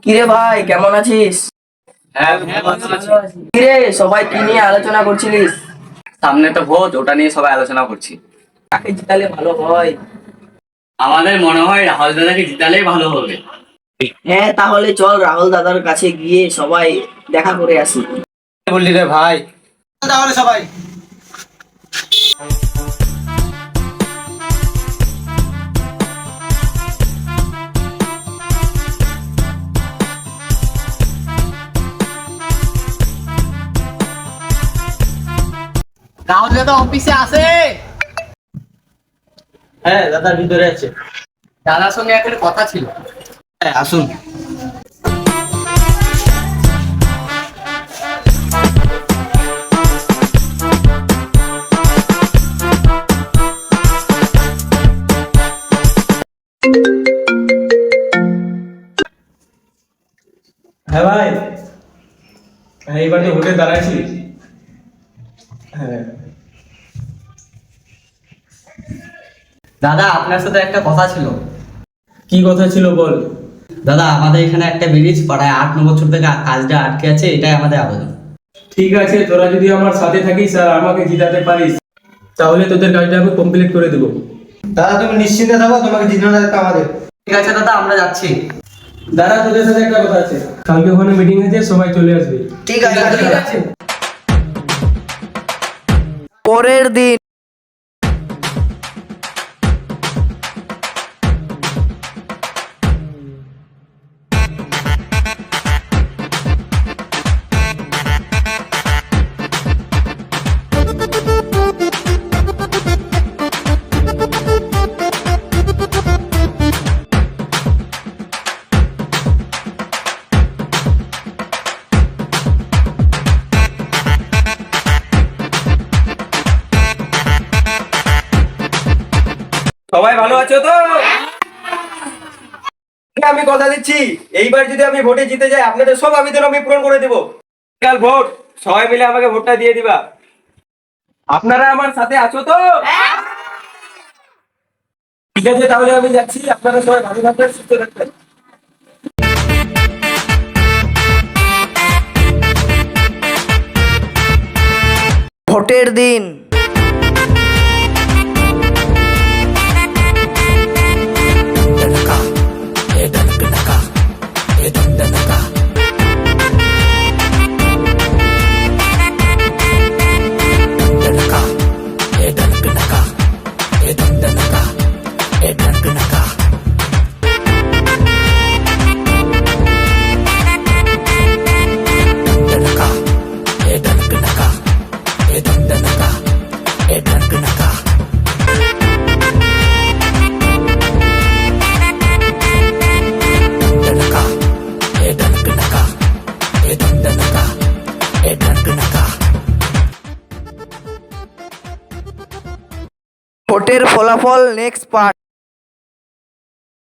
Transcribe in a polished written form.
কিরে ভাই, কেমন আছিস? হ্যাঁ, ভালো আছি। কিরে, সবাই কি নিয়ে আলোচনা করছিলিস? সামনে তো ভোট, ওটা নিয়ে সবাই আলোচনা করছি। কাকে জিতালে ভালো হয়? আমাদের মনে হয় রাহুল দাদাকে জিতালেই ভালো হবে। হ্যাঁ, তাহলে চল রাহুল দাদার কাছে গিয়ে সবাই দেখা করে আসি। বললি রে ভাই? তাহলে সবাই রাহুল দাদা অফিসে আছে? হ্যাঁ দাদার ভিতরে আছে। দাদার সঙ্গে একটা কথা ছিল। হ্যাঁ আসুন। হ্যাঁ ভাই, হ্যাঁ এইবার তো ভোটে দাঁড়াইছি। হ্যাঁ দাদা, আপনার সাথে একটা কথা ছিল। কি কথা ছিল বল। দাদা, আমাদের এখানে একটা ব্রিজ প্রায় 8-9 বছর থেকে কাজটা আটকে আছে, এটাই আমাদের আবেদন। ঠিক আছে, তোরা যদি আমার সাথে থাকিস আর আমাকে জিতাতে পারিস তাহলে তোদের কাজটা আমি কমপ্লিট করে দেবো। দাদা তুমি নিশ্চিন্তে থাকো, তোমাকে জিতানো দায়িত্ব আমাদের। ঠিক আছে দাদা, আমরা যাচ্ছি। দাদা তোদের সাথে একটা কথা আছে, কালকে ওখানে মিটিং আছে, সবাই চলে আসবে। ঠিক আছে ঠিক আছে। পরের দিন সবাই ভালো আছো তো? আমি কথা দিচ্ছি, এইবার যদি আমি ভোটে জিতে যাই আপনাদের সব আবেদন আমি পূরণ করে দেবো। কাল ভোট, সবাই মিলে আমাকে ভোটটা দিয়ে দিবা। আপনারা আমার সাথে আছো তো? ঠিক আছে, তাহলে আমি যাচ্ছি। আপনারা সবাই ভালো থাকবেন, সুস্থ থাকবেন। ভোটের দিন ভোটের ফলাফল নেক্সট পার্ট।